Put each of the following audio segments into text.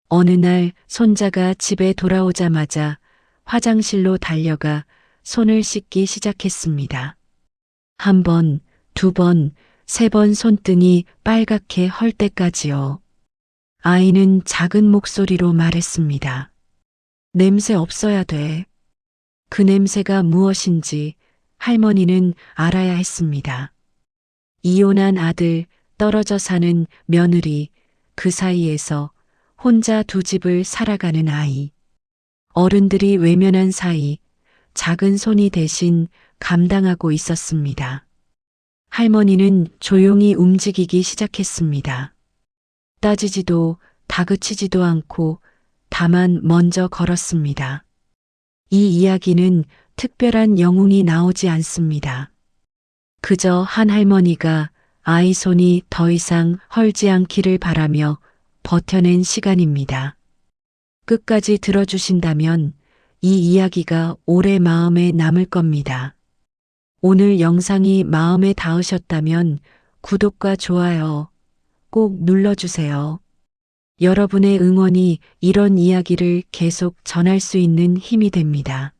어느 날 손자가 집에 돌아오자마자 화장실로 달려가 손을 씻기 시작했습니다. 한 번, 두 번, 세 번 손등이 빨갛게 헐 때까지요. 아이는 작은 목소리로 말했습니다. 냄새 없어야 돼. 그 냄새가 무엇인지 할머니는 알아야 했습니다. 이혼한 아들, 떨어져 사는 며느리, 그 사이에서 혼자 두 집을 살아가는 아이. 어른들이 외면한 사이 작은 손이 대신 감당하고 있었습니다. 할머니는 조용히 움직이기 시작했습니다. 따지지도 다그치지도 않고 다만 먼저 걸었습니다. 이 이야기는 특별한 영웅이 나오지 않습니다. 그저 한 할머니가 아이 손이 더 이상 헐지 않기를 바라며 버텨낸 시간입니다. 끝까지 들어주신다면 이 이야기가 오래 마음에 남을 겁니다. 오늘 영상이 마음에 닿으셨다면 구독과 좋아요 꼭 눌러주세요. 여러분의 응원이 이런 이야기를 계속 전할 수 있는 힘이 됩니다.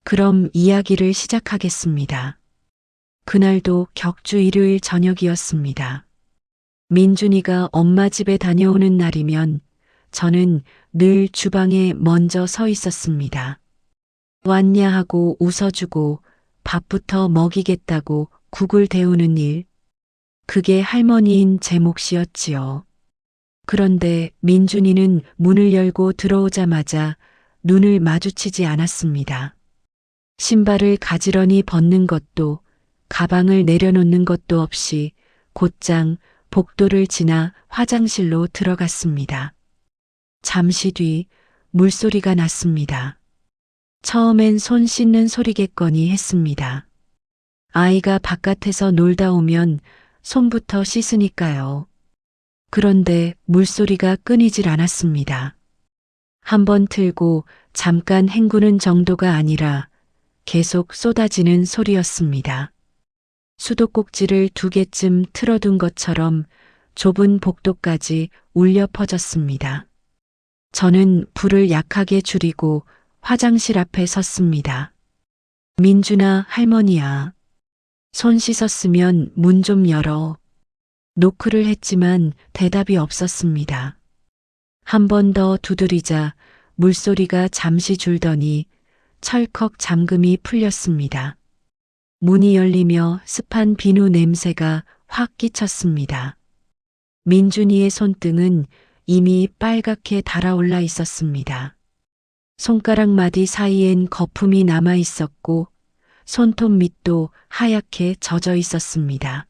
그럼 이야기를 시작하겠습니다. 그날도 격주 일요일 저녁이었습니다. 민준이가 엄마 집에 다녀오는 날이면 저는 늘 주방에 먼저 서 있었습니다. 왔냐 하고 웃어주고 밥부터 먹이겠다고 국을 데우는 일. 그게 할머니인 제 몫이었지요. 그런데 민준이는 문을 열고 들어오자마자 눈을 마주치지 않았습니다. 신발을 가지런히 벗는 것도 가방을 내려놓는 것도 없이 곧장 복도를 지나 화장실로 들어갔습니다. 잠시 뒤 물소리가 났습니다. 처음엔 손 씻는 소리겠거니 했습니다. 아이가 바깥에서 놀다 오면 손부터 씻으니까요. 그런데 물소리가 끊이질 않았습니다. 한번 틀고 잠깐 헹구는 정도가 아니라 계속 쏟아지는 소리였습니다. 수도꼭지를 2개쯤 틀어둔 것처럼 좁은 복도까지 울려 퍼졌습니다. 저는 불을 약하게 줄이고 화장실 앞에 섰습니다. 민준아, 할머니야. 손 씻었으면 문 좀 열어. 노크를 했지만 대답이 없었습니다. 한 번 더 두드리자 물소리가 잠시 줄더니 철컥 잠금이 풀렸습니다. 문이 열리며 습한 비누 냄새가 확 끼쳤습니다. 민준이의 손등은 이미 빨갛게 달아올라 있었습니다. 손가락 마디 사이엔 거품이 남아 있었고 손톱 밑도 하얗게 젖어 있었습니다.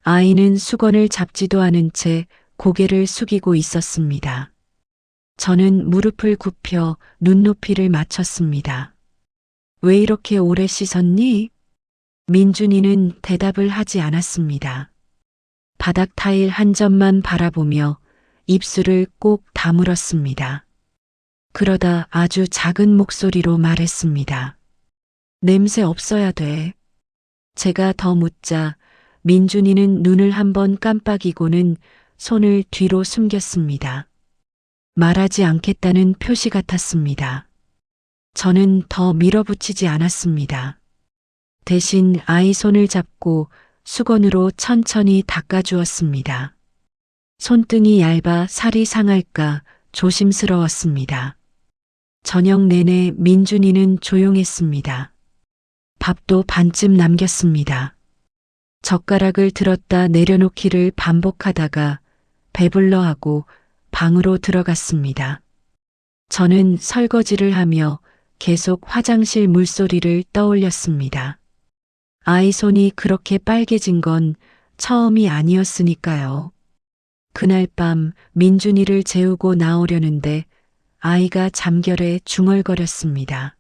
아이는 수건을 잡지도 않은 채 고개를 숙이고 있었습니다. 저는 무릎을 굽혀 눈높이를 맞췄습니다. 왜 이렇게 오래 씻었니? 민준이는 대답을 하지 않았습니다. 바닥 타일 한 점만 바라보며 입술을 꼭 다물었습니다. 그러다 아주 작은 목소리로 말했습니다. 냄새 없어야 돼. 제가 더 묻자 민준이는 눈을 한번 깜빡이고는 손을 뒤로 숨겼습니다. 말하지 않겠다는 표시 같았습니다. 저는 더 밀어붙이지 않았습니다. 대신 아이 손을 잡고 수건으로 천천히 닦아주었습니다. 손등이 얇아 살이 상할까 조심스러웠습니다. 저녁 내내 민준이는 조용했습니다. 밥도 반쯤 남겼습니다. 젓가락을 들었다 내려놓기를 반복하다가 배불러 하고 방으로 들어갔습니다. 저는 설거지를 하며 계속 화장실 물소리를 떠올렸습니다. 아이 손이 그렇게 빨개진 건 처음이 아니었으니까요. 그날 밤 민준이를 재우고 나오려는데 아이가 잠결에 중얼거렸습니다.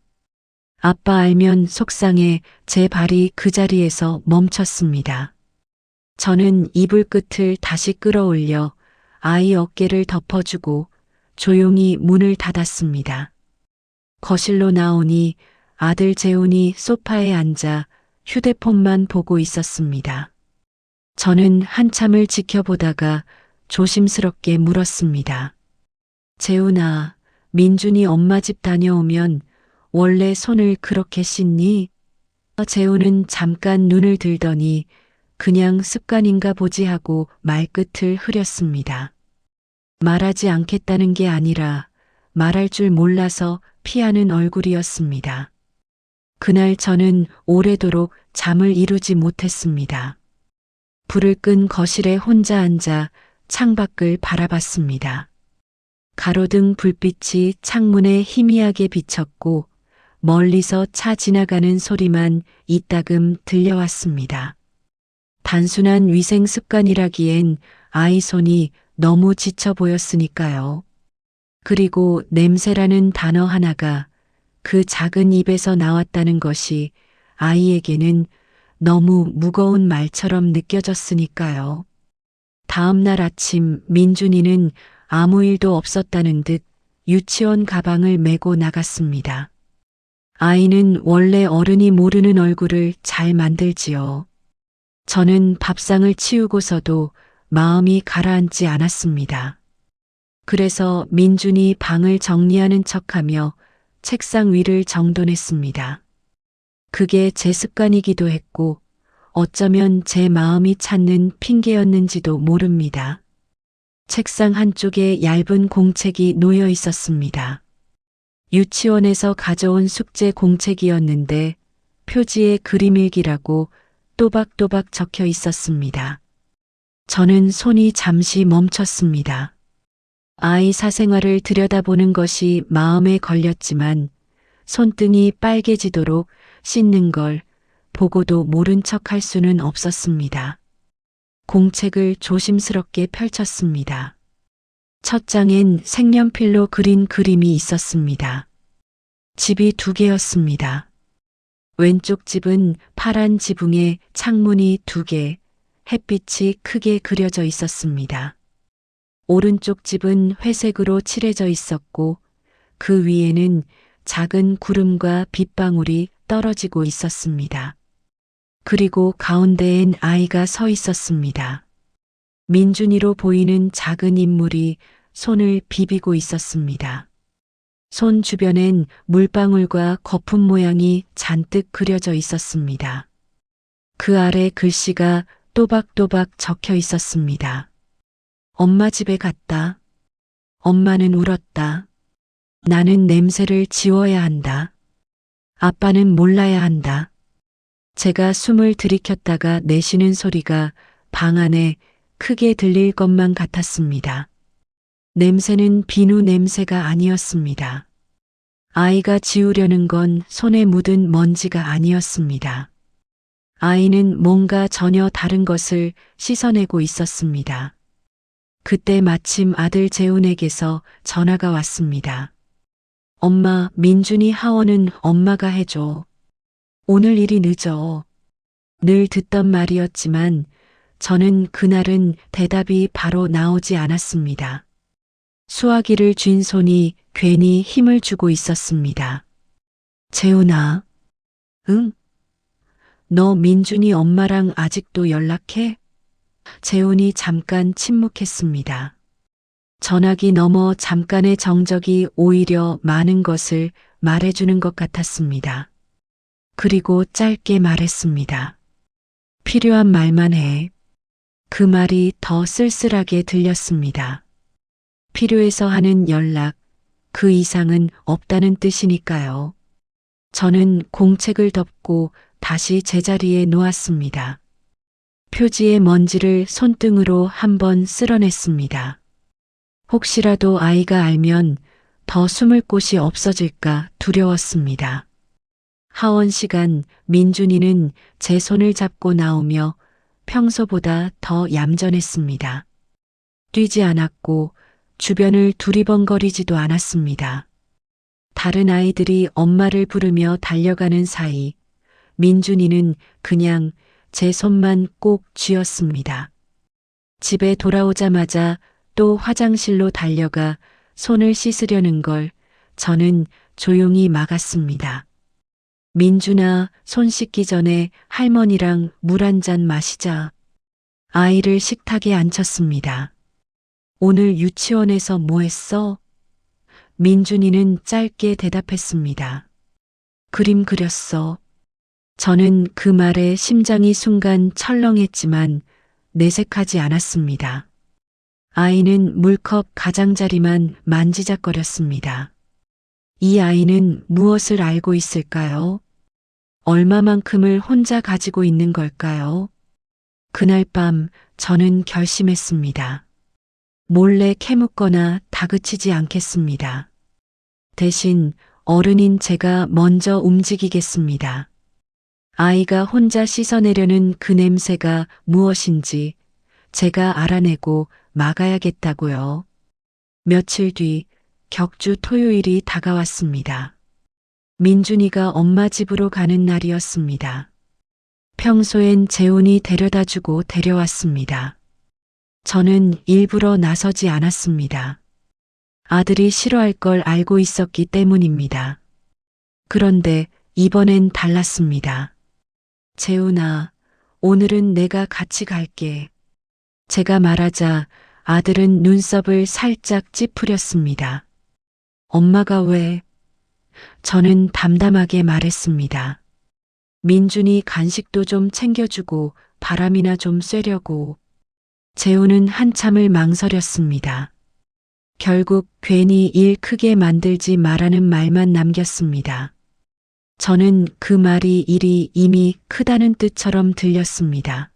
아빠 알면 속상해 제 발이 그 자리에서 멈췄습니다. 저는 이불 끝을 다시 끌어올려 아이 어깨를 덮어주고 조용히 문을 닫았습니다. 거실로 나오니 아들 재훈이 소파에 앉아 휴대폰만 보고 있었습니다. 저는 한참을 지켜보다가 조심스럽게 물었습니다. 재훈아, 민준이 엄마 집 다녀오면 원래 손을 그렇게 씻니? 재훈은 잠깐 눈을 들더니 그냥 습관인가 보지 하고 말끝을 흐렸습니다. 말하지 않겠다는 게 아니라 말할 줄 몰라서 피하는 얼굴이었습니다. 그날 저는 오래도록 잠을 이루지 못했습니다. 불을 끈 거실에 혼자 앉아 창밖을 바라봤습니다. 가로등 불빛이 창문에 희미하게 비쳤고 멀리서 차 지나가는 소리만 이따금 들려왔습니다. 단순한 위생 습관이라기엔 아이 손이 너무 지쳐 보였으니까요. 그리고 냄새라는 단어 하나가 그 작은 입에서 나왔다는 것이 아이에게는 너무 무거운 말처럼 느껴졌으니까요. 다음 날 아침 민준이는 아무 일도 없었다는 듯 유치원 가방을 메고 나갔습니다. 아이는 원래 어른이 모르는 얼굴을 잘 만들지요. 저는 밥상을 치우고서도 마음이 가라앉지 않았습니다. 그래서 민준이 방을 정리하는 척하며 책상 위를 정돈했습니다. 그게 제 습관이기도 했고 어쩌면 제 마음이 찾는 핑계였는지도 모릅니다. 책상 한쪽에 얇은 공책이 놓여 있었습니다. 유치원에서 가져온 숙제 공책이었는데 표지에 그림일기라고 또박또박 적혀 있었습니다. 저는 손이 잠시 멈췄습니다. 아이 사생활을 들여다보는 것이 마음에 걸렸지만 손등이 빨개지도록 씻는 걸 보고도 모른 척 할 수는 없었습니다. 공책을 조심스럽게 펼쳤습니다. 첫 장엔 색연필로 그린 그림이 있었습니다. 집이 두 개였습니다. 왼쪽 집은 파란 지붕에 창문이 두 개, 햇빛이 크게 그려져 있었습니다. 오른쪽 집은 회색으로 칠해져 있었고 그 위에는 작은 구름과 빗방울이 떨어지고 있었습니다. 그리고 가운데엔 아이가 서 있었습니다. 민준이로 보이는 작은 인물이 손을 비비고 있었습니다. 손 주변엔 물방울과 거품 모양이 잔뜩 그려져 있었습니다. 그 아래 글씨가 또박또박 적혀 있었습니다. 엄마 집에 갔다. 엄마는 울었다. 나는 냄새를 지워야 한다. 아빠는 몰라야 한다. 제가 숨을 들이켰다가 내쉬는 소리가 방 안에 크게 들릴 것만 같았습니다. 냄새는 비누 냄새가 아니었습니다. 아이가 지우려는 건 손에 묻은 먼지가 아니었습니다. 아이는 뭔가 전혀 다른 것을 씻어내고 있었습니다. 그때 마침 아들 재훈에게서 전화가 왔습니다. 엄마, 민준이 하원은 엄마가 해줘. 오늘 일이 늦어. 늘 듣던 말이었지만 저는 그날은 대답이 바로 나오지 않았습니다. 수화기를 쥔 손이 괜히 힘을 주고 있었습니다. 재훈아, 응? 너 민준이 엄마랑 아직도 연락해? 재훈이 잠깐 침묵했습니다. 전화기 너머 잠깐의 정적이 오히려 많은 것을 말해주는 것 같았습니다. 그리고 짧게 말했습니다. 필요한 말만 해. 그 말이 더 쓸쓸하게 들렸습니다. 필요해서 하는 연락, 그 이상은 없다는 뜻이니까요. 저는 공책을 덮고 다시 제자리에 놓았습니다. 표지의 먼지를 손등으로 한번 쓸어냈습니다. 혹시라도 아이가 알면 더 숨을 곳이 없어질까 두려웠습니다. 하원 시간 민준이는 제 손을 잡고 나오며 평소보다 더 얌전했습니다. 뛰지 않았고 주변을 두리번거리지도 않았습니다. 다른 아이들이 엄마를 부르며 달려가는 사이 민준이는 그냥 제 손만 꼭 쥐었습니다. 집에 돌아오자마자 또 화장실로 달려가 손을 씻으려는 걸 저는 조용히 막았습니다. 민준아, 손 씻기 전에 할머니랑 물 한 잔 마시자. 아이를 식탁에 앉혔습니다. 오늘 유치원에서 뭐 했어? 민준이는 짧게 대답했습니다. 그림 그렸어. 저는 그 말에 심장이 순간 철렁했지만 내색하지 않았습니다. 아이는 물컵 가장자리만 만지작거렸습니다. 이 아이는 무엇을 알고 있을까요? 얼마만큼을 혼자 가지고 있는 걸까요? 그날 밤 저는 결심했습니다. 몰래 캐묻거나 다그치지 않겠습니다. 대신 어른인 제가 먼저 움직이겠습니다. 아이가 혼자 씻어내려는 그 냄새가 무엇인지 제가 알아내고 막아야겠다고요. 며칠 뒤 격주 토요일이 다가왔습니다. 민준이가 엄마 집으로 가는 날이었습니다. 평소엔 재훈이 데려다주고 데려왔습니다. 저는 일부러 나서지 않았습니다. 아들이 싫어할 걸 알고 있었기 때문입니다. 그런데 이번엔 달랐습니다. 재훈아, 오늘은 내가 같이 갈게. 제가 말하자 아들은 눈썹을 살짝 찌푸렸습니다. 엄마가 왜? 저는 담담하게 말했습니다. 민준이 간식도 좀 챙겨주고 바람이나 좀 쐬려고. 재훈은 한참을 망설였습니다. 결국 괜히 일 크게 만들지 말라는 말만 남겼습니다. 저는 그 말이 일이 이미 크다는 뜻처럼 들렸습니다.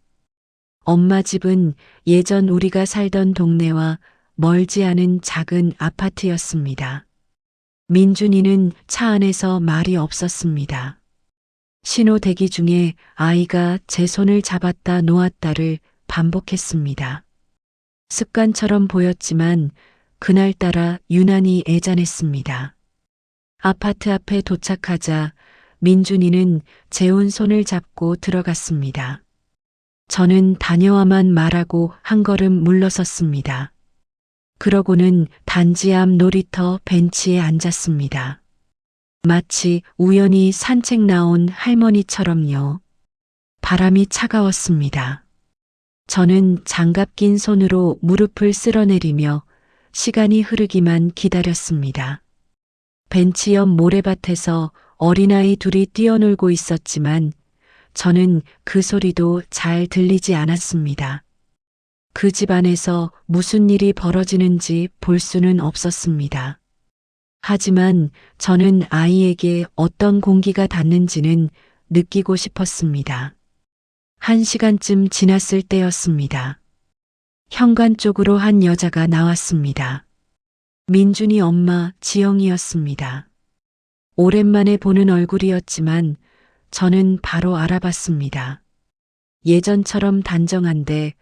엄마 집은 예전 우리가 살던 동네와 멀지 않은 작은 아파트였습니다. 민준이는 차 안에서 말이 없었습니다. 신호 대기 중에 아이가 제 손을 잡았다 놓았다를 반복했습니다. 습관처럼 보였지만 그날따라 유난히 애잔했습니다. 아파트 앞에 도착하자 민준이는 재훈 손을 잡고 들어갔습니다. 저는 다녀와만 말하고 한 걸음 물러섰습니다. 그러고는 단지 앞 놀이터 벤치에 앉았습니다. 마치 우연히 산책 나온 할머니처럼요. 바람이 차가웠습니다. 저는 장갑 낀 손으로 무릎을 쓸어내리며 시간이 흐르기만 기다렸습니다. 벤치 옆 모래밭에서 어린아이 둘이 뛰어놀고 있었지만 저는 그 소리도 잘 들리지 않았습니다. 그 집 안에서 무슨 일이 벌어지는지 볼 수는 없었습니다. 하지만 저는 아이에게 어떤 공기가 닿는지는 느끼고 싶었습니다. 1시간쯤 지났을 때였습니다. 현관 쪽으로 한 여자가 나왔습니다. 민준이 엄마 지영이었습니다. 오랜만에 보는 얼굴이었지만 저는 바로 알아봤습니다. 예전처럼 단정한데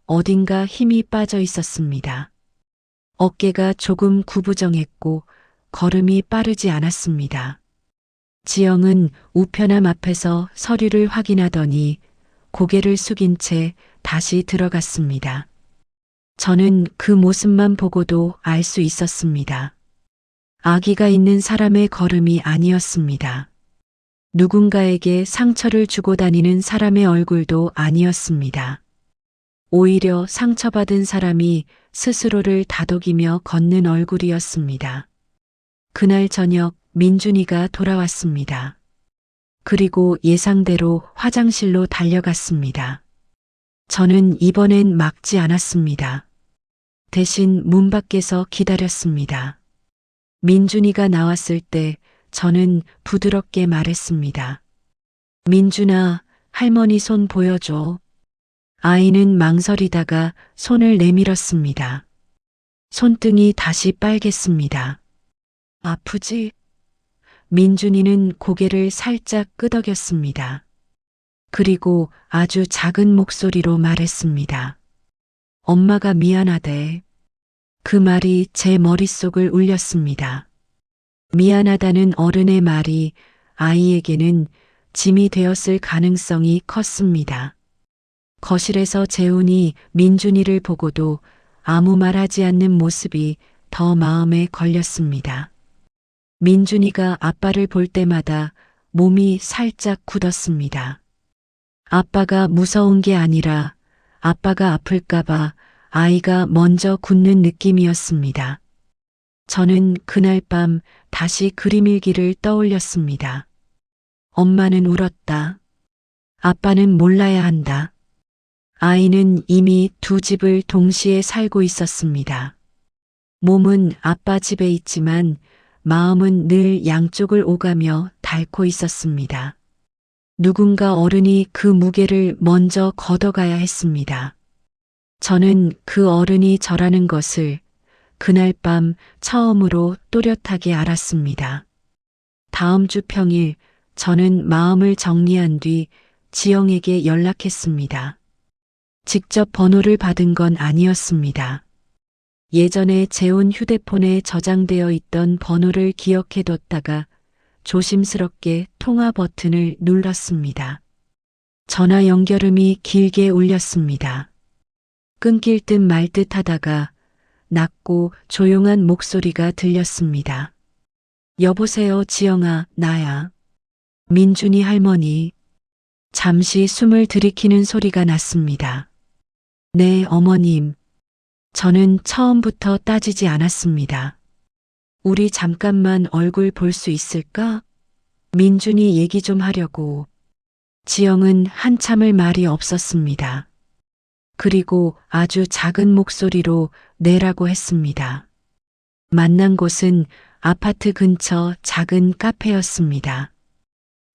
어딘가 힘이 빠져 있었습니다. 어깨가 조금 구부정했고 걸음이 빠르지 않았습니다. 지영은 우편함 앞에서 서류를 확인하더니 고개를 숙인 채 다시 들어갔습니다. 저는 그 모습만 보고도 알 수 있었습니다. 아기가 있는 사람의 걸음이 아니었습니다. 누군가에게 상처를 주고 다니는 사람의 얼굴도 아니었습니다. 오히려 상처받은 사람이 스스로를 다독이며 걷는 얼굴이었습니다. 그날 저녁 민준이가 돌아왔습니다. 그리고 예상대로 화장실로 달려갔습니다. 저는 이번엔 막지 않았습니다. 대신 문 밖에서 기다렸습니다. 민준이가 나왔을 때 저는 부드럽게 말했습니다. 민준아, 할머니 손 보여줘. 아이는 망설이다가 손을 내밀었습니다. 손등이 다시 빨갰습니다. 아프지? 민준이는 고개를 살짝 끄덕였습니다. 그리고 아주 작은 목소리로 말했습니다. 엄마가 미안하대. 그 말이 제 머릿속을 울렸습니다. 미안하다는 어른의 말이 아이에게는 짐이 되었을 가능성이 컸습니다. 거실에서 재훈이 민준이를 보고도 아무 말하지 않는 모습이 더 마음에 걸렸습니다. 민준이가 아빠를 볼 때마다 몸이 살짝 굳었습니다. 아빠가 무서운 게 아니라 아빠가 아플까봐 아이가 먼저 굳는 느낌이었습니다. 저는 그날 밤 다시 그림 일기를 떠올렸습니다. 엄마는 울었다. 아빠는 몰라야 한다. 아이는 이미 두 집을 동시에 살고 있었습니다. 몸은 아빠 집에 있지만 마음은 늘 양쪽을 오가며 닳고 있었습니다. 누군가 어른이 그 무게를 먼저 걷어가야 했습니다. 저는 그 어른이 저라는 것을 그날 밤 처음으로 또렷하게 알았습니다. 다음 주 평일 저는 마음을 정리한 뒤 지영에게 연락했습니다. 직접 번호를 받은 건 아니었습니다. 예전에 재혼 휴대폰에 저장되어 있던 번호를 기억해뒀다가 조심스럽게 통화 버튼을 눌렀습니다. 전화 연결음이 길게 울렸습니다. 끊길 듯 말 듯 하다가 낮고 조용한 목소리가 들렸습니다. 여보세요, 지영아, 나야. 민준이 할머니. 잠시 숨을 들이키는 소리가 났습니다. 네, 어머님. 저는 처음부터 따지지 않았습니다. 우리 잠깐만 얼굴 볼 수 있을까? 민준이 얘기 좀 하려고. 지영은 한참을 말이 없었습니다. 그리고 아주 작은 목소리로 내라고 했습니다. 만난 곳은 아파트 근처 작은 카페였습니다.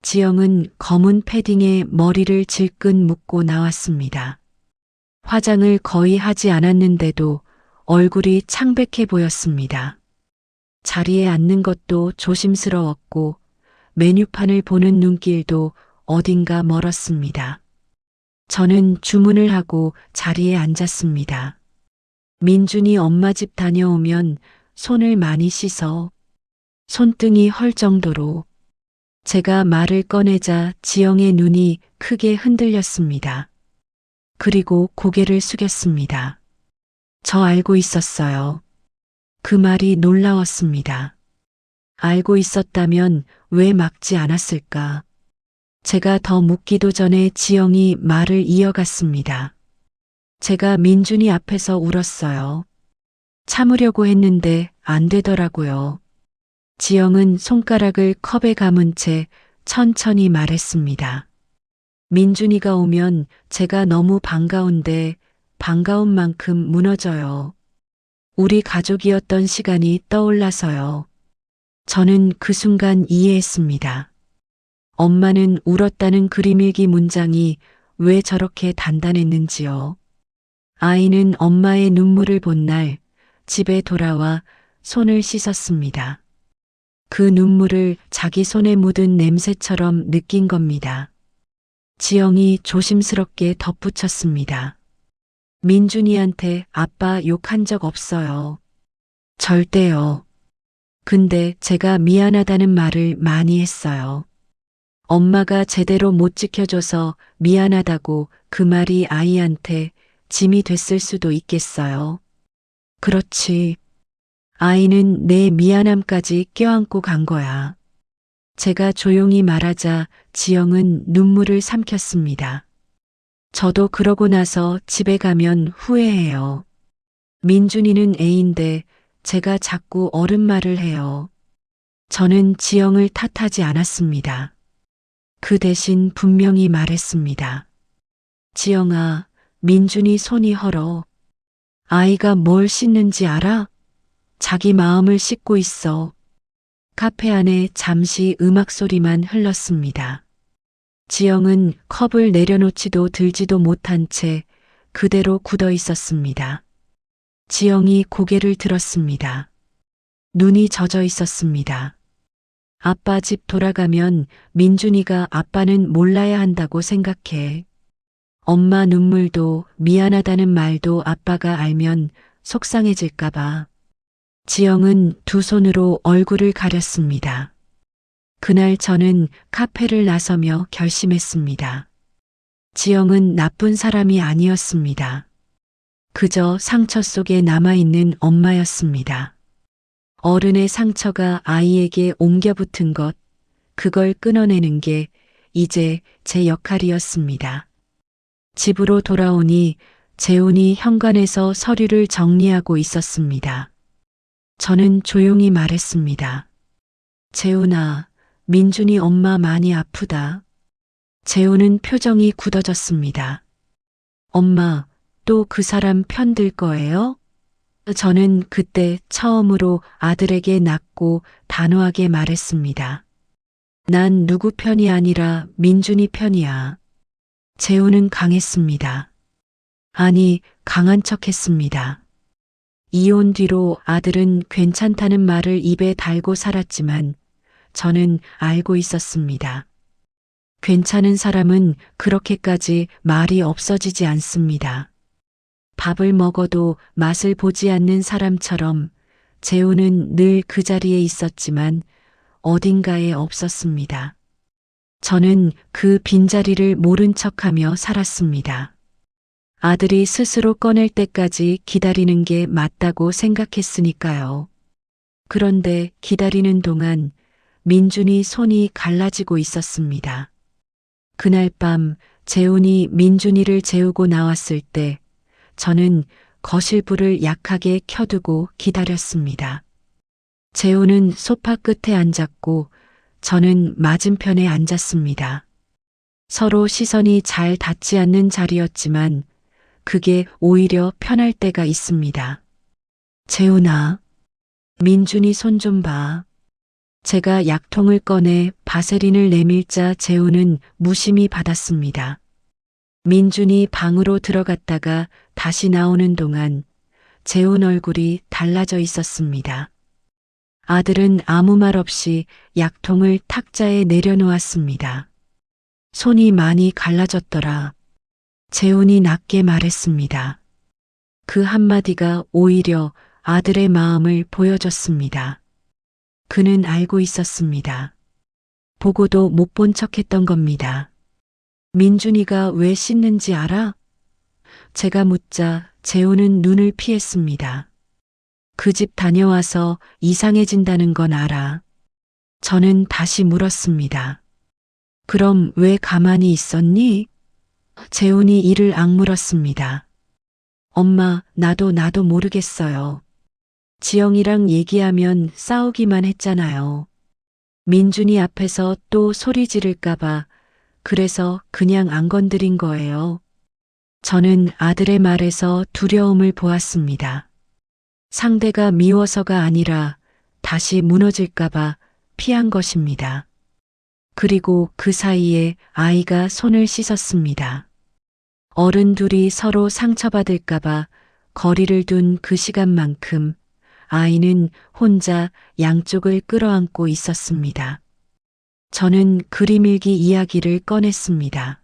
지영은 검은 패딩에 머리를 질끈 묶고 나왔습니다. 화장을 거의 하지 않았는데도 얼굴이 창백해 보였습니다. 자리에 앉는 것도 조심스러웠고 메뉴판을 보는 눈길도 어딘가 멀었습니다. 저는 주문을 하고 자리에 앉았습니다. 민준이 엄마 집 다녀오면 손을 많이 씻어. 손등이 헐 정도로. 제가 말을 꺼내자 지영의 눈이 크게 흔들렸습니다. 그리고 고개를 숙였습니다. 저 알고 있었어요. 그 말이 놀라웠습니다. 알고 있었다면 왜 막지 않았을까? 제가 더 묻기도 전에 지영이 말을 이어갔습니다. 제가 민준이 앞에서 울었어요. 참으려고 했는데 안 되더라고요. 지영은 손가락을 컵에 감은 채 천천히 말했습니다. 민준이가 오면 제가 너무 반가운데 반가운 만큼 무너져요. 우리 가족이었던 시간이 떠올라서요. 저는 그 순간 이해했습니다. 엄마는 울었다는 그림일기 문장이 왜 저렇게 단단했는지요. 아이는 엄마의 눈물을 본 날 집에 돌아와 손을 씻었습니다. 그 눈물을 자기 손에 묻은 냄새처럼 느낀 겁니다. 지영이 조심스럽게 덧붙였습니다. 민준이한테 아빠 욕한 적 없어요. 절대요. 근데 제가 미안하다는 말을 많이 했어요. 엄마가 제대로 못 지켜줘서 미안하다고 그 말이 아이한테 짐이 됐을 수도 있겠어요. 그렇지. 아이는 내 미안함까지 껴안고 간 거야. 제가 조용히 말하자 지영은 눈물을 삼켰습니다. 저도 그러고 나서 집에 가면 후회해요. 민준이는 애인데 제가 자꾸 어른 말을 해요. 저는 지영을 탓하지 않았습니다. 그 대신 분명히 말했습니다. 지영아, 민준이 손이 헐어. 아이가 뭘 씻는지 알아? 자기 마음을 씻고 있어. 카페 안에 잠시 음악 소리만 흘렀습니다. 지영은 컵을 내려놓지도 들지도 못한 채 그대로 굳어 있었습니다. 지영이 고개를 들었습니다. 눈이 젖어 있었습니다. 아빠 집 돌아가면 민준이가 아빠는 몰라야 한다고 생각해. 엄마 눈물도 미안하다는 말도 아빠가 알면 속상해질까봐. 지영은 두 손으로 얼굴을 가렸습니다. 그날 저는 카페를 나서며 결심했습니다. 지영은 나쁜 사람이 아니었습니다. 그저 상처 속에 남아있는 엄마였습니다. 어른의 상처가 아이에게 옮겨 붙은 것, 그걸 끊어내는 게 이제 제 역할이었습니다. 집으로 돌아오니 재훈이 현관에서 서류를 정리하고 있었습니다. 저는 조용히 말했습니다. 재훈아, 민준이 엄마 많이 아프다. 재훈은 표정이 굳어졌습니다. 엄마, 또 그 사람 편들 거예요? 저는 그때 처음으로 아들에게 낮고 단호하게 말했습니다. 난 누구 편이 아니라 민준이 편이야. 재훈은 강했습니다. 아니, 강한 척 했습니다. 이혼 뒤로 아들은 괜찮다는 말을 입에 달고 살았지만 저는 알고 있었습니다. 괜찮은 사람은 그렇게까지 말이 없어지지 않습니다. 밥을 먹어도 맛을 보지 않는 사람처럼 재훈은 늘 그 자리에 있었지만 어딘가에 없었습니다. 저는 그 빈자리를 모른 척하며 살았습니다. 아들이 스스로 꺼낼 때까지 기다리는 게 맞다고 생각했으니까요. 그런데 기다리는 동안 민준이 손이 갈라지고 있었습니다. 그날 밤 재훈이 민준이를 재우고 나왔을 때 저는 거실 불을 약하게 켜두고 기다렸습니다. 재훈은 소파 끝에 앉았고 저는 맞은편에 앉았습니다. 서로 시선이 잘 닿지 않는 자리였지만 그게 오히려 편할 때가 있습니다. 재훈아, 민준이 손 좀 봐. 제가 약통을 꺼내 바세린을 내밀자 재훈은 무심히 받았습니다. 민준이 방으로 들어갔다가 다시 나오는 동안 재훈 얼굴이 달라져 있었습니다. 아들은 아무 말 없이 약통을 탁자에 내려놓았습니다. 손이 많이 갈라졌더라. 재훈이 낮게 말했습니다. 그 한마디가 오히려 아들의 마음을 보여줬습니다. 그는 알고 있었습니다. 보고도 못 본 척했던 겁니다. 민준이가 왜 씻는지 알아? 제가 묻자 재훈은 눈을 피했습니다. 그 집 다녀와서 이상해진다는 건 알아. 저는 다시 물었습니다. 그럼 왜 가만히 있었니? 재훈이 이를 악물었습니다. 엄마, 나도 모르겠어요. 지영이랑 얘기하면 싸우기만 했잖아요. 민준이 앞에서 또 소리 지를까봐 그래서 그냥 안 건드린 거예요. 저는 아들의 말에서 두려움을 보았습니다. 상대가 미워서가 아니라 다시 무너질까봐 피한 것입니다. 그리고 그 사이에 아이가 손을 씻었습니다. 어른 둘이 서로 상처받을까봐 거리를 둔 그 시간만큼 아이는 혼자 양쪽을 끌어안고 있었습니다. 저는 그림일기 이야기를 꺼냈습니다.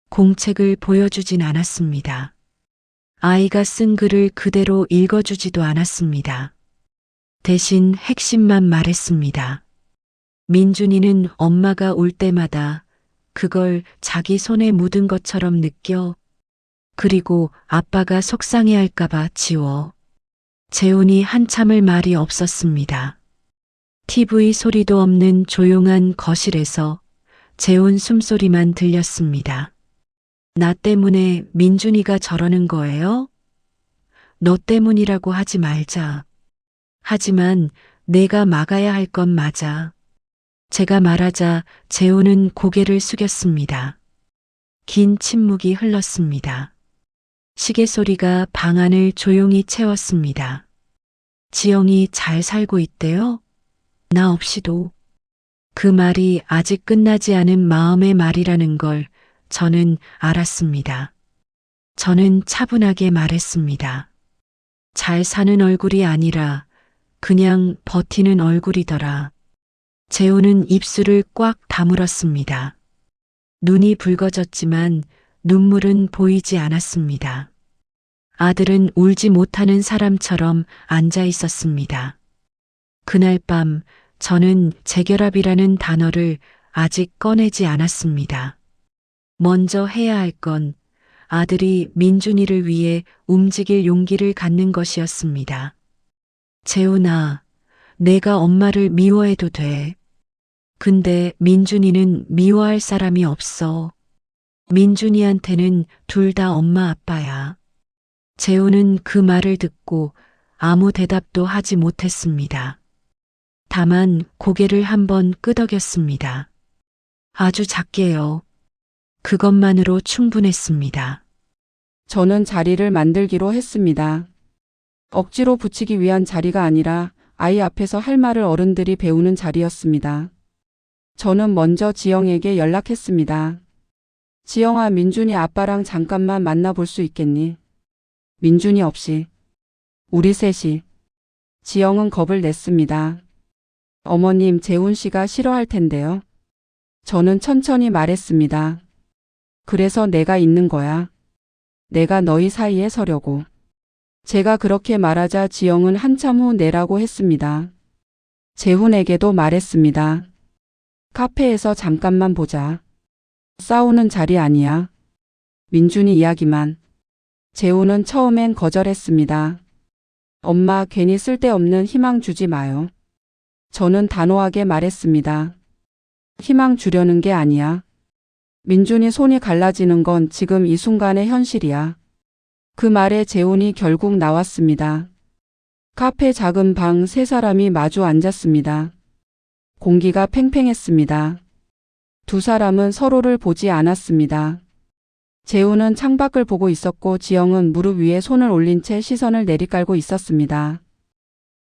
공책을 보여주진 않았습니다. 아이가 쓴 글을 그대로 읽어주지도 않았습니다. 대신 핵심만 말했습니다. 민준이는 엄마가 올 때마다 그걸 자기 손에 묻은 것처럼 느껴. 그리고 아빠가 속상해할까봐 지워. 재훈이 한참을 말이 없었습니다. TV 소리도 없는 조용한 거실에서 재훈 숨소리만 들렸습니다. 나 때문에 민준이가 저러는 거예요? 너 때문이라고 하지 말자. 하지만 내가 막아야 할 건 맞아. 제가 말하자 재훈은 고개를 숙였습니다. 긴 침묵이 흘렀습니다. 시계 소리가 방 안을 조용히 채웠습니다. 지영이 잘 살고 있대요? 나 없이도. 그 말이 아직 끝나지 않은 마음의 말이라는 걸 저는 알았습니다. 저는 차분하게 말했습니다. 잘 사는 얼굴이 아니라 그냥 버티는 얼굴이더라. 재훈은 입술을 꽉 다물었습니다. 눈이 붉어졌지만 눈물은 보이지 않았습니다. 아들은 울지 못하는 사람처럼 앉아 있었습니다. 그날 밤 저는 재결합이라는 단어를 아직 꺼내지 않았습니다. 먼저 해야 할 건 아들이 민준이를 위해 움직일 용기를 갖는 것이었습니다. 재훈아, 내가 엄마를 미워해도 돼. 근데 민준이는 미워할 사람이 없어. 민준이한테는 둘 다 엄마 아빠야. 재훈은 그 말을 듣고 아무 대답도 하지 못했습니다. 다만 고개를 한번 끄덕였습니다. 아주 작게요. 그것만으로 충분했습니다. 저는 자리를 만들기로 했습니다. 억지로 붙이기 위한 자리가 아니라 아이 앞에서 할 말을 어른들이 배우는 자리였습니다. 저는 먼저 지영에게 연락했습니다. 지영아, 민준이 아빠랑 잠깐만 만나볼 수 있겠니? 민준이 없이. 우리 셋이. 지영은 겁을 냈습니다. 어머님, 재훈 씨가 싫어할 텐데요. 저는 천천히 말했습니다. 그래서 내가 있는 거야. 내가 너희 사이에 서려고. 제가 그렇게 말하자 지영은 한참 후 내라고 했습니다. 재훈에게도 말했습니다. 카페에서 잠깐만 보자. 싸우는 자리 아니야. 민준이 이야기만. 재훈은 처음엔 거절했습니다. 엄마, 괜히 쓸데없는 희망 주지 마요. 저는 단호하게 말했습니다. 희망 주려는 게 아니야. 민준이 손이 갈라지는 건 지금 이 순간의 현실이야. 그 말에 재훈이 결국 나왔습니다. 카페 작은 방 세 사람이 마주 앉았습니다. 공기가 팽팽했습니다. 두 사람은 서로를 보지 않았습니다. 재훈은 창밖을 보고 있었고 지영은 무릎 위에 손을 올린 채 시선을 내리깔고 있었습니다.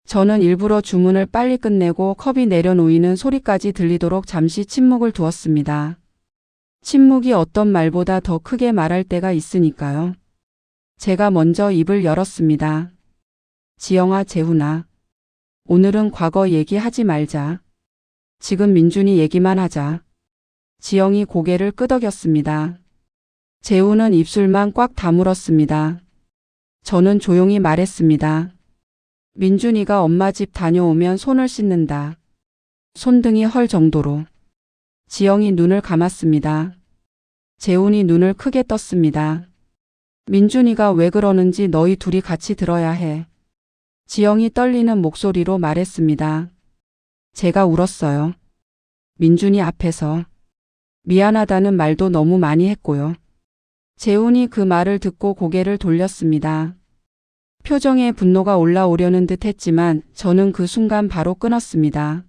저는 일부러 주문을 빨리 끝내고 컵이 내려놓이는 소리까지 들리도록 잠시 침묵을 두었습니다. 침묵이 어떤 말보다 더 크게 말할 때가 있으니까요. 제가 먼저 입을 열었습니다. 지영아, 재훈아. 오늘은 과거 얘기하지 말자. 지금 민준이 얘기만 하자. 지영이 고개를 끄덕였습니다. 재훈은 입술만 꽉 다물었습니다. 저는 조용히 말했습니다. 민준이가 엄마 집 다녀오면 손을 씻는다. 손등이 헐 정도로. 지영이 눈을 감았습니다. 재훈이 눈을 크게 떴습니다. 민준이가 왜 그러는지 너희 둘이 같이 들어야 해. 지영이 떨리는 목소리로 말했습니다. 제가 울었어요. 민준이 앞에서. 미안하다는 말도 너무 많이 했고요. 재훈이 그 말을 듣고 고개를 돌렸습니다. 표정에 분노가 올라오려는 듯 했지만 저는 그 순간 바로 끊었습니다.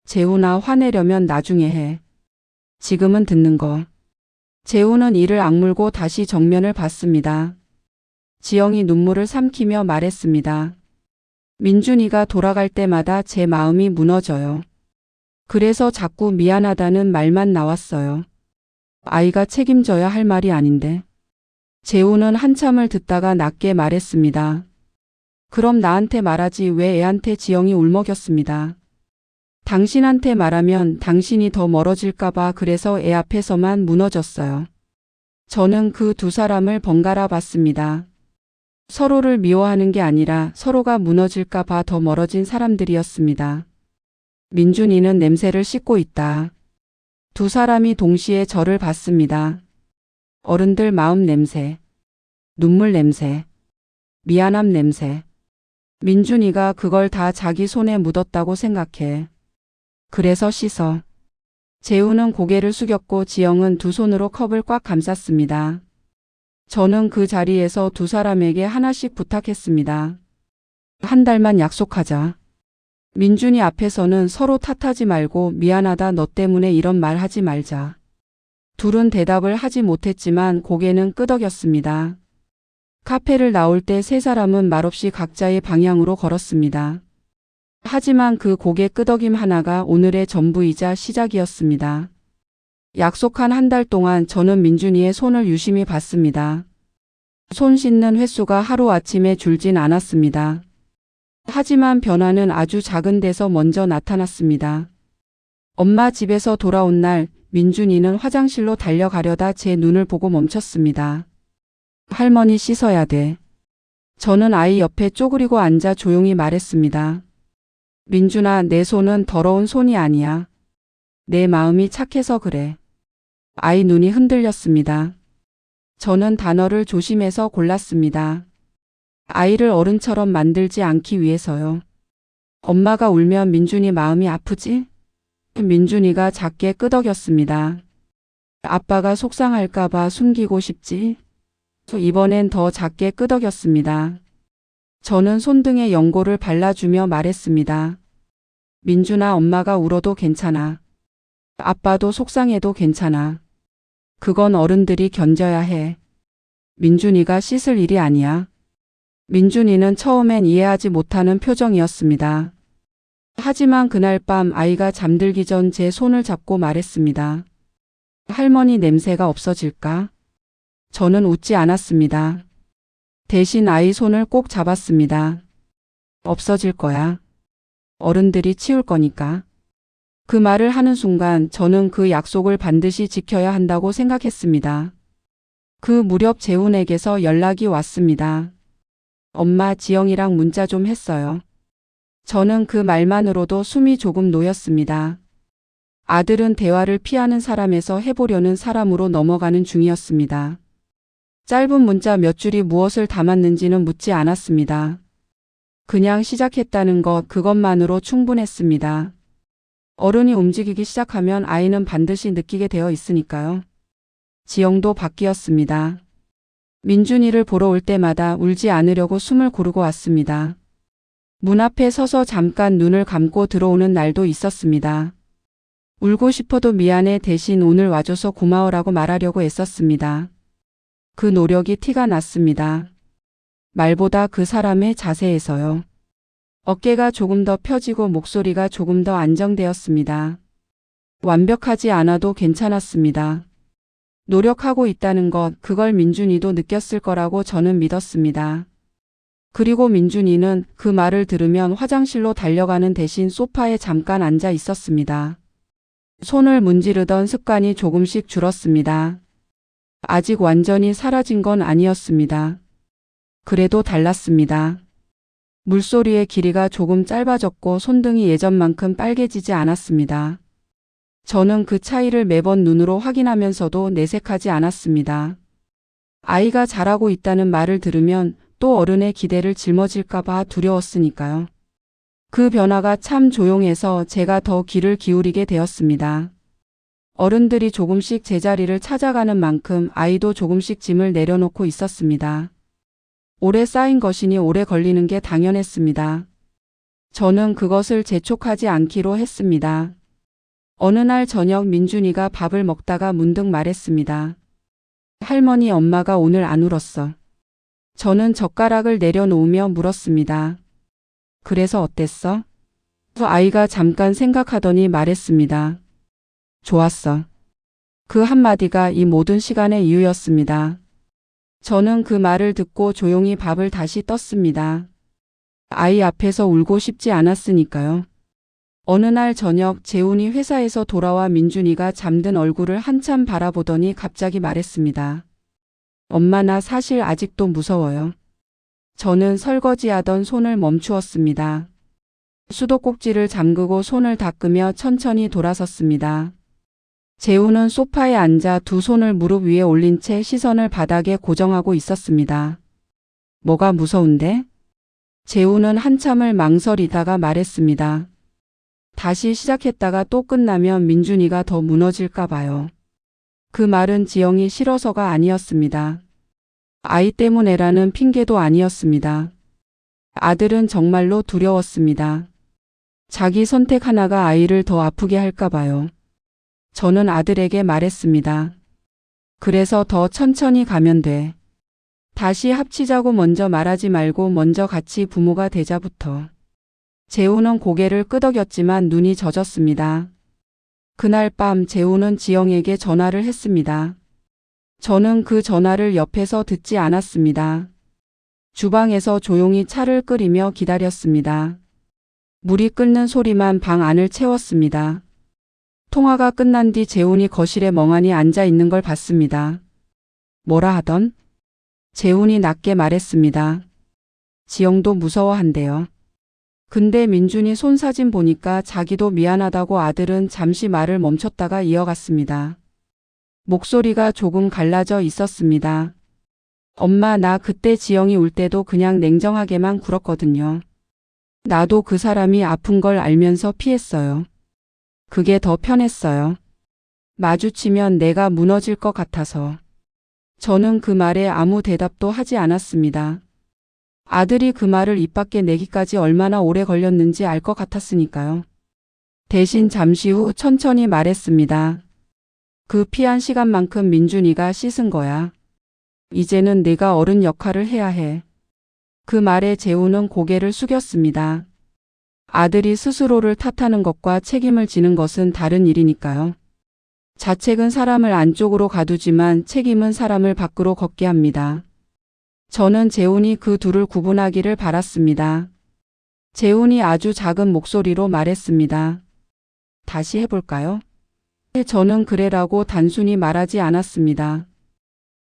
재훈아, 화내려면 나중에 해. 지금은 듣는 거. 재훈은 이를 악물고 다시 정면을 봤습니다. 지영이 눈물을 삼키며 말했습니다. 민준이가 돌아갈 때마다 제 마음이 무너져요. 그래서 자꾸 미안하다는 말만 나왔어요. 아이가 책임져야 할 말이 아닌데. 재훈은 한참을 듣다가 낮게 말했습니다. 그럼 나한테 말하지 왜 애한테. 지영이 울먹였습니다. 당신한테 말하면 당신이 더 멀어질까봐 그래서 애 앞에서만 무너졌어요. 저는 그 두 사람을 번갈아 봤습니다. 서로를 미워하는 게 아니라 서로가 무너질까봐 더 멀어진 사람들이었습니다. 민준이는 냄새를 씻고 있다. 두 사람이 동시에 저를 봤습니다. 어른들 마음 냄새, 눈물 냄새, 미안함 냄새. 민준이가 그걸 다 자기 손에 묻었다고 생각해. 그래서 씻어. 재훈은 고개를 숙였고 지영은 두 손으로 컵을 꽉 감쌌습니다. 저는 그 자리에서 두 사람에게 하나씩 부탁했습니다. 한 달만 약속하자. 민준이 앞에서는 서로 탓하지 말고 미안하다, 너 때문에 이런 말 하지 말자. 둘은 대답을 하지 못했지만 고개는 끄덕였습니다. 카페를 나올 때 세 사람은 말없이 각자의 방향으로 걸었습니다. 하지만 그 고개 끄덕임 하나가 오늘의 전부이자 시작이었습니다. 약속한 한 달 동안 저는 민준이의 손을 유심히 봤습니다. 손 씻는 횟수가 하루아침에 줄진 않았습니다. 하지만 변화는 아주 작은 데서 먼저 나타났습니다. 엄마 집에서 돌아온 날 민준이는 화장실로 달려가려다 제 눈을 보고 멈췄습니다. 할머니 씻어야 돼. 저는 아이 옆에 쪼그리고 앉아 조용히 말했습니다. 민준아, 내 손은 더러운 손이 아니야. 내 마음이 착해서 그래. 아이 눈이 흔들렸습니다. 저는 단어를 조심해서 골랐습니다. 아이를 어른처럼 만들지 않기 위해서요. 엄마가 울면 민준이 마음이 아프지? 민준이가 작게 끄덕였습니다. 아빠가 속상할까봐 숨기고 싶지? 이번엔 더 작게 끄덕였습니다. 저는 손등에 연고를 발라주며 말했습니다. 민준아, 엄마가 울어도 괜찮아. 아빠도 속상해도 괜찮아. 그건 어른들이 견뎌야 해. 민준이가 씻을 일이 아니야. 민준이는 처음엔 이해하지 못하는 표정이었습니다. 하지만 그날 밤 아이가 잠들기 전 제 손을 잡고 말했습니다. 할머니 냄새가 없어질까? 저는 웃지 않았습니다. 대신 아이 손을 꼭 잡았습니다. 없어질 거야. 어른들이 치울 거니까. 그 말을 하는 순간 저는 그 약속을 반드시 지켜야 한다고 생각했습니다. 그 무렵 재훈에게서 연락이 왔습니다. 엄마, 지영이랑 문자 좀 했어요. 저는 그 말만으로도 숨이 조금 놓였습니다. 아들은 대화를 피하는 사람에서 해보려는 사람으로 넘어가는 중이었습니다. 짧은 문자 몇 줄이 무엇을 담았는지는 묻지 않았습니다. 그냥 시작했다는 것, 그것만으로 충분했습니다. 어른이 움직이기 시작하면 아이는 반드시 느끼게 되어 있으니까요. 지영도 바뀌었습니다. 민준이를 보러 올 때마다 울지 않으려고 숨을 고르고 왔습니다. 문 앞에 서서 잠깐 눈을 감고 들어오는 날도 있었습니다. 울고 싶어도 미안해 대신 오늘 와줘서 고마워라고 말하려고 애썼습니다. 그 노력이 티가 났습니다. 말보다 그 사람의 자세에서요. 어깨가 조금 더 펴지고 목소리가 조금 더 안정되었습니다. 완벽하지 않아도 괜찮았습니다. 노력하고 있다는 것, 그걸 민준이도 느꼈을 거라고 저는 믿었습니다. 그리고 민준이는 그 말을 들으면 화장실로 달려가는 대신 소파에 잠깐 앉아 있었습니다. 손을 문지르던 습관이 조금씩 줄었습니다. 아직 완전히 사라진 건 아니었습니다. 그래도 달랐습니다. 물소리의 길이가 조금 짧아졌고 손등이 예전만큼 빨개지지 않았습니다. 저는 그 차이를 매번 눈으로 확인하면서도 내색하지 않았습니다. 아이가 잘하고 있다는 말을 들으면 또 어른의 기대를 짊어질까봐 두려웠으니까요. 그 변화가 참 조용해서 제가 더 귀를 기울이게 되었습니다. 어른들이 조금씩 제자리를 찾아가는 만큼 아이도 조금씩 짐을 내려놓고 있었습니다. 오래 쌓인 것이니 오래 걸리는 게 당연했습니다. 저는 그것을 재촉하지 않기로 했습니다. 어느 날 저녁 민준이가 밥을 먹다가 문득 말했습니다. 할머니, 엄마가 오늘 안 울었어. 저는 젓가락을 내려놓으며 물었습니다. 그래서 어땠어? 아이가 잠깐 생각하더니 말했습니다. 좋았어. 그 한마디가 이 모든 시간의 이유였습니다. 저는 그 말을 듣고 조용히 밥을 다시 떴습니다. 아이 앞에서 울고 싶지 않았으니까요. 어느 날 저녁 재훈이 회사에서 돌아와 민준이가 잠든 얼굴을 한참 바라보더니 갑자기 말했습니다. 엄마, 나 사실 아직도 무서워요. 저는 설거지하던 손을 멈추었습니다. 수도꼭지를 잠그고 손을 닦으며 천천히 돌아섰습니다. 재훈은 소파에 앉아 두 손을 무릎 위에 올린 채 시선을 바닥에 고정하고 있었습니다. 뭐가 무서운데? 재훈은 한참을 망설이다가 말했습니다. 다시 시작했다가 또 끝나면 민준이가 더 무너질까 봐요. 그 말은 지영이 싫어서가 아니었습니다. 아이 때문에라는 핑계도 아니었습니다. 아들은 정말로 두려웠습니다. 자기 선택 하나가 아이를 더 아프게 할까 봐요. 저는 아들에게 말했습니다. 그래서 더 천천히 가면 돼. 다시 합치자고 먼저 말하지 말고 먼저 같이 부모가 되자부터. 재훈은 고개를 끄덕였지만 눈이 젖었습니다. 그날 밤 재훈은 지영에게 전화를 했습니다. 저는 그 전화를 옆에서 듣지 않았습니다. 주방에서 조용히 차를 끓이며 기다렸습니다. 물이 끓는 소리만 방 안을 채웠습니다. 통화가 끝난 뒤 재훈이 거실에 멍하니 앉아 있는 걸 봤습니다. 뭐라 하던? 재훈이 낮게 말했습니다. 지영도 무서워한대요. 근데 민준이 손사진 보니까 자기도 미안하다고. 아들은 잠시 말을 멈췄다가 이어갔습니다. 목소리가 조금 갈라져 있었습니다. 엄마, 나 그때 지영이 울 때도 그냥 냉정하게만 굴었거든요. 나도 그 사람이 아픈 걸 알면서 피했어요. 그게 더 편했어요. 마주치면 내가 무너질 것 같아서. 저는 그 말에 아무 대답도 하지 않았습니다. 아들이 그 말을 입 밖에 내기까지 얼마나 오래 걸렸는지 알 것 같았으니까요. 대신 잠시 후 천천히 말했습니다. 그 피한 시간만큼 민준이가 씻은 거야. 이제는 내가 어른 역할을 해야 해. 그 말에 재우는 고개를 숙였습니다. 아들이 스스로를 탓하는 것과 책임을 지는 것은 다른 일이니까요. 자책은 사람을 안쪽으로 가두지만 책임은 사람을 밖으로 걷게 합니다. 저는 재훈이 그 둘을 구분하기를 바랐습니다. 재훈이 아주 작은 목소리로 말했습니다. 다시 해볼까요? 저는 그래라고 단순히 말하지 않았습니다.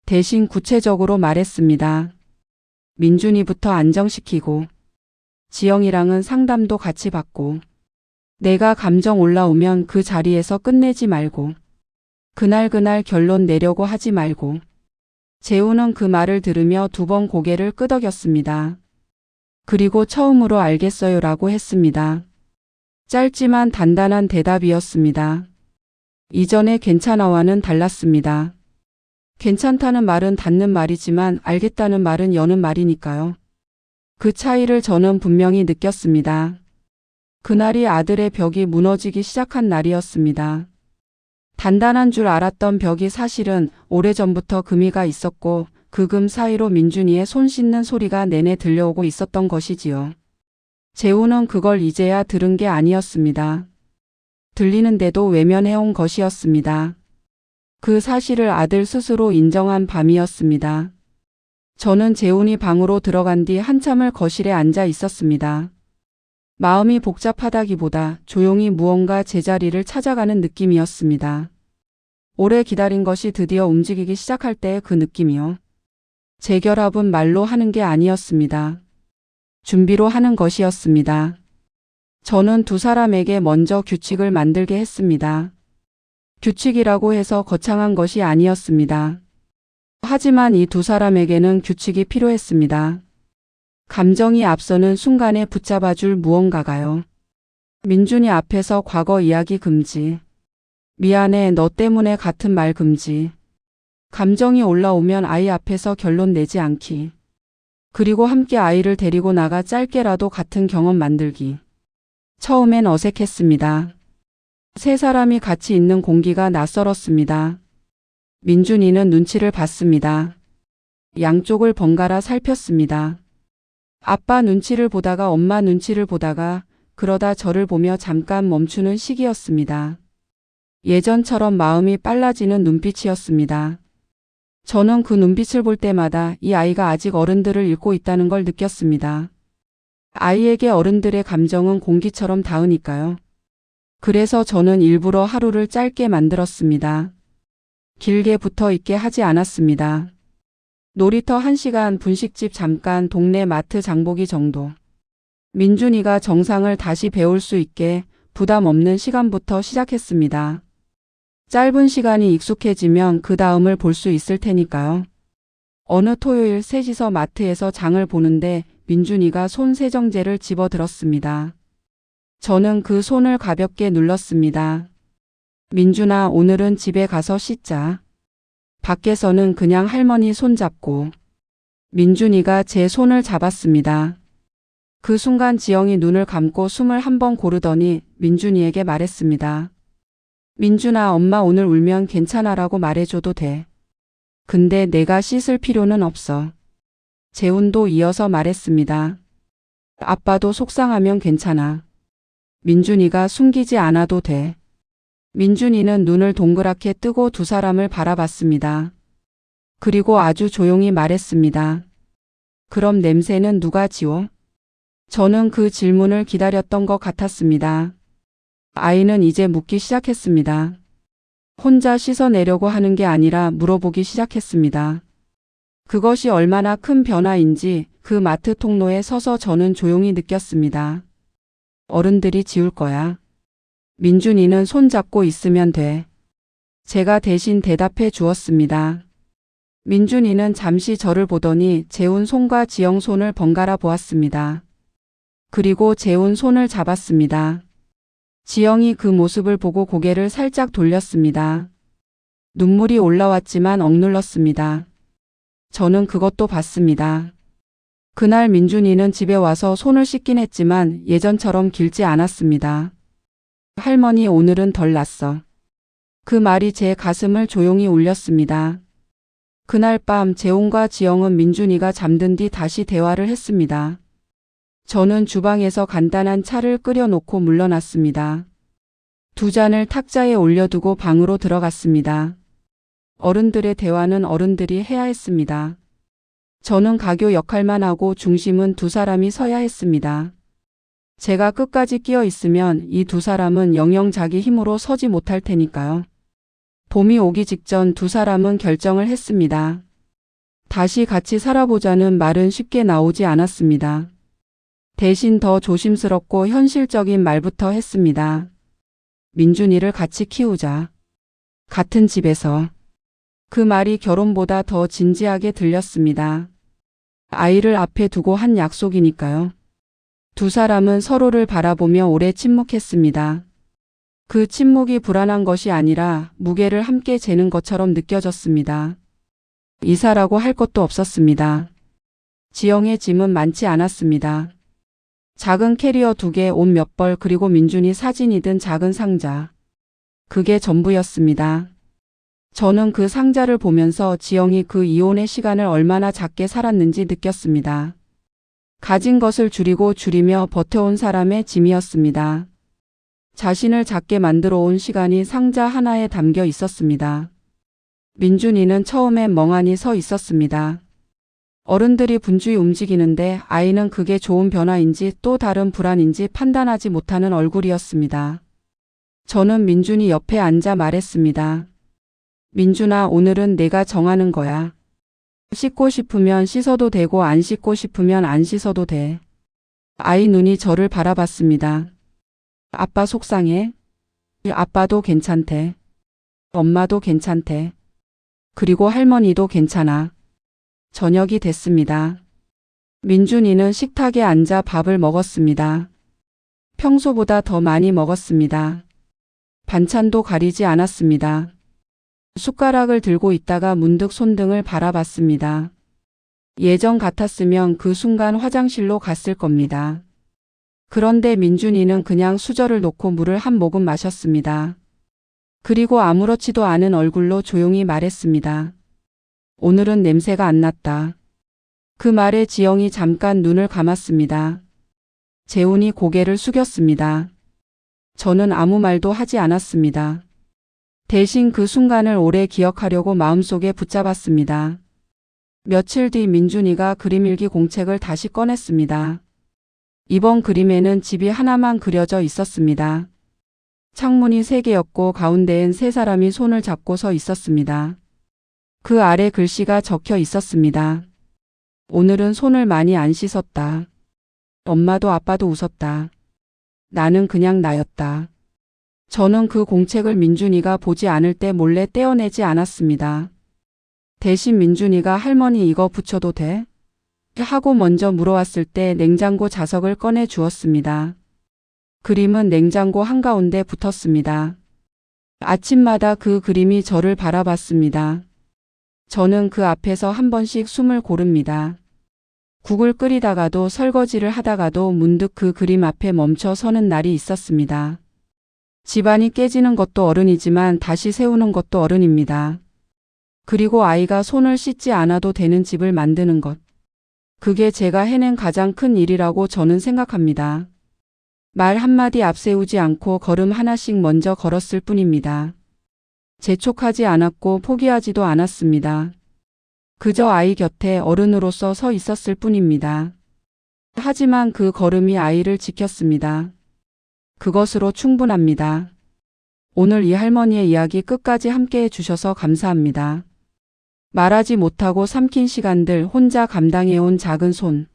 대신 구체적으로 말했습니다. 민준이부터 안정시키고, 지영이랑은 상담도 같이 받고, 내가 감정 올라오면 그 자리에서 끝내지 말고, 그날 결론 내려고 하지 말고. 재훈은 그 말을 들으며 2번 고개를 끄덕였습니다. 그리고 처음으로 알겠어요라고 했습니다. 짧지만 단단한 대답이었습니다. 이전에 괜찮아와는 달랐습니다. 괜찮다는 말은 닫는 말이지만 알겠다는 말은 여는 말이니까요. 그 차이를 저는 분명히 느꼈습니다. 그날이 아들의 벽이 무너지기 시작한 날이었습니다. 단단한 줄 알았던 벽이 사실은 오래전부터 금이가 있었고 그 금 사이로 민준이의 손 씻는 소리가 내내 들려오고 있었던 것이지요. 재훈은 그걸 이제야 들은 게 아니었습니다. 들리는데도 외면해온 것이었습니다. 그 사실을 아들 스스로 인정한 밤이었습니다. 저는 재훈이 방으로 들어간 뒤 한참을 거실에 앉아 있었습니다. 마음이 복잡하다기보다 조용히 무언가 제자리를 찾아가는 느낌이었습니다. 오래 기다린 것이 드디어 움직이기 시작할 때의 그 느낌이요. 재결합은 말로 하는 게 아니었습니다. 준비로 하는 것이었습니다. 저는 2 사람에게 먼저 규칙을 만들게 했습니다. 규칙이라고 해서 거창한 것이 아니었습니다. 하지만 이 2 사람에게는 규칙이 필요했습니다. 감정이 앞서는 순간에 붙잡아줄 무언가가요. 민준이 앞에서 과거 이야기 금지. 미안해, 너 때문에 같은 말 금지. 감정이 올라오면 아이 앞에서 결론 내지 않기. 그리고 함께 아이를 데리고 나가 짧게라도 같은 경험 만들기. 처음엔 어색했습니다. 3 사람이 같이 있는 공기가 낯설었습니다. 민준이는 눈치를 봤습니다. 양쪽을 번갈아 살폈습니다. 아빠 눈치를 보다가 엄마 눈치를 보다가 그러다 저를 보며 잠깐 멈추는 시기였습니다. 예전처럼 마음이 빨라지는 눈빛이었습니다. 저는 그 눈빛을 볼 때마다 이 아이가 아직 어른들을 읽고 있다는 걸 느꼈습니다. 아이에게 어른들의 감정은 공기처럼 닿으니까요. 그래서 저는 일부러 하루를 짧게 만들었습니다. 길게 붙어 있게 하지 않았습니다. 놀이터 1시간, 분식집 잠깐, 동네 마트 장보기 정도. 민준이가 정상을 다시 배울 수 있게 부담 없는 시간부터 시작했습니다. 짧은 시간이 익숙해지면 그 다음을 볼 수 있을 테니까요. 어느 토요일 셋이서 마트에서 장을 보는데 민준이가 손 세정제를 집어들었습니다. 저는 그 손을 가볍게 눌렀습니다. 민준아, 오늘은 집에 가서 씻자. 밖에서는 그냥 할머니 손 잡고. 민준이가 제 손을 잡았습니다. 그 순간 지영이 눈을 감고 숨을 한 번 고르더니 민준이에게 말했습니다. 민준아, 엄마 오늘 울면 괜찮아라고 말해줘도 돼. 근데 내가 씻을 필요는 없어. 재훈도 이어서 말했습니다. 아빠도 속상하면 괜찮아. 민준이가 숨기지 않아도 돼. 민준이는 눈을 동그랗게 뜨고 2 사람을 바라봤습니다. 그리고 아주 조용히 말했습니다. 그럼 냄새는 누가 지워? 저는 그 질문을 기다렸던 것 같았습니다. 아이는 이제 묻기 시작했습니다. 혼자 씻어내려고 하는 게 아니라 물어보기 시작했습니다. 그것이 얼마나 큰 변화인지 그 마트 통로에 서서 저는 조용히 느꼈습니다. 어른들이 지울 거야. 민준이는 손 잡고 있으면 돼. 제가 대신 대답해 주었습니다. 민준이는 잠시 저를 보더니 재훈 손과 지영 손을 번갈아 보았습니다. 그리고 재훈 손을 잡았습니다. 지영이 그 모습을 보고 고개를 살짝 돌렸습니다. 눈물이 올라왔지만 억눌렀습니다. 저는 그것도 봤습니다. 그날 민준이는 집에 와서 손을 씻긴 했지만 예전처럼 길지 않았습니다. 할머니, 오늘은 덜 났어. 그 말이 제 가슴을 조용히 울렸습니다. 그날 밤 재홍과 지영은 민준이가 잠든 뒤 다시 대화를 했습니다. 저는 주방에서 간단한 차를 끓여놓고 물러났습니다. 두 잔을 탁자에 올려두고 방으로 들어갔습니다. 어른들의 대화는 어른들이 해야 했습니다. 저는 가교 역할만 하고 중심은 두 사람이 서야 했습니다. 제가 끝까지 끼어 있으면 이 두 사람은 영영 자기 힘으로 서지 못할 테니까요. 봄이 오기 직전 두 사람은 결정을 했습니다. 다시 같이 살아보자는 말은 쉽게 나오지 않았습니다. 대신 더 조심스럽고 현실적인 말부터 했습니다. 민준이를 같이 키우자. 같은 집에서. 그 말이 결혼보다 더 진지하게 들렸습니다. 아이를 앞에 두고 한 약속이니까요. 두 사람은 서로를 바라보며 오래 침묵했습니다. 그 침묵이 불안한 것이 아니라 무게를 함께 재는 것처럼 느껴졌습니다. 이사라고 할 것도 없었습니다. 지영의 짐은 많지 않았습니다. 작은 캐리어 2개, 옷 몇 벌, 그리고 민준이 사진이 든 작은 상자. 그게 전부였습니다. 저는 그 상자를 보면서 지영이 그 이혼의 시간을 얼마나 작게 살았는지 느꼈습니다. 가진 것을 줄이며 버텨온 사람의 짐이었습니다. 자신을 작게 만들어 온 시간이 상자 하나에 담겨 있었습니다. 민준이는 처음엔 멍하니 서 있었습니다. 어른들이 분주히 움직이는데 아이는 그게 좋은 변화인지 또 다른 불안인지 판단하지 못하는 얼굴이었습니다. 저는 민준이 옆에 앉아 말했습니다. 민준아, 오늘은 내가 정하는 거야. 씻고 싶으면 씻어도 되고 안 씻고 싶으면 안 씻어도 돼. 아이 눈이 저를 바라봤습니다. 아빠 속상해? 아빠도 괜찮대. 엄마도 괜찮대. 그리고 할머니도 괜찮아. 저녁이 됐습니다. 민준이는 식탁에 앉아 밥을 먹었습니다. 평소보다 더 많이 먹었습니다. 반찬도 가리지 않았습니다. 숟가락을 들고 있다가 문득 손등을 바라봤습니다. 예전 같았으면 그 순간 화장실로 갔을 겁니다. 그런데 민준이는 그냥 수저를 놓고 물을 한 모금 마셨습니다. 그리고 아무렇지도 않은 얼굴로 조용히 말했습니다. 오늘은 냄새가 안 났다. 그 말에 지영이 잠깐 눈을 감았습니다. 재훈이 고개를 숙였습니다. 저는 아무 말도 하지 않았습니다. 대신 그 순간을 오래 기억하려고 마음속에 붙잡았습니다. 며칠 뒤 민준이가 그림일기 공책을 다시 꺼냈습니다. 이번 그림에는 집이 하나만 그려져 있었습니다. 창문이 3개였고 가운데엔 3사람이 손을 잡고 서 있었습니다. 그 아래 글씨가 적혀 있었습니다. 오늘은 손을 많이 안 씻었다. 엄마도 아빠도 웃었다. 나는 그냥 나였다. 저는 그 공책을 민준이가 보지 않을 때 몰래 떼어내지 않았습니다. 대신 민준이가 할머니 이거 붙여도 돼? 하고 먼저 물어왔을 때 냉장고 자석을 꺼내 주었습니다. 그림은 냉장고 한가운데 붙었습니다. 아침마다 그 그림이 저를 바라봤습니다. 저는 그 앞에서 한 번씩 숨을 고릅니다. 국을 끓이다가도 설거지를 하다가도 문득 그 그림 앞에 멈춰 서는 날이 있었습니다. 집안이 깨지는 것도 어른이지만 다시 세우는 것도 어른입니다. 그리고 아이가 손을 씻지 않아도 되는 집을 만드는 것. 그게 제가 해낸 가장 큰 일이라고 저는 생각합니다. 말 한마디 앞세우지 않고 걸음 하나씩 먼저 걸었을 뿐입니다. 재촉하지 않았고 포기하지도 않았습니다. 그저 아이 곁에 어른으로서 서 있었을 뿐입니다. 하지만 그 걸음이 아이를 지켰습니다. 그것으로 충분합니다. 오늘 이 할머니의 이야기 끝까지 함께 해주셔서 감사합니다. 말하지 못하고 삼킨 시간들 혼자 감당해온 작은 손.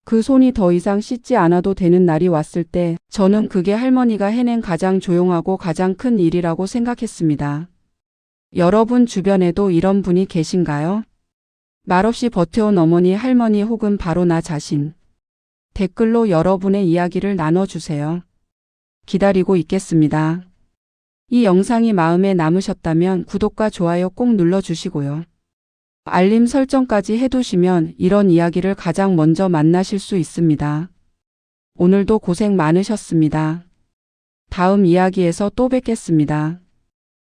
그 손이 더 이상 씻지 않아도 되는 날이 왔을 때 저는 그게 할머니가 해낸 가장 조용하고 가장 큰 일이라고 생각했습니다. 여러분 주변에도 이런 분이 계신가요? 말없이 버텨온 어머니, 할머니 혹은 바로 나 자신. 댓글로 여러분의 이야기를 나눠주세요. 기다리고 있겠습니다. 이 영상이 마음에 남으셨다면 구독과 좋아요 꼭 눌러주시고요. 알림 설정까지 해두시면 이런 이야기를 가장 먼저 만나실 수 있습니다. 오늘도 고생 많으셨습니다. 다음 이야기에서 또 뵙겠습니다.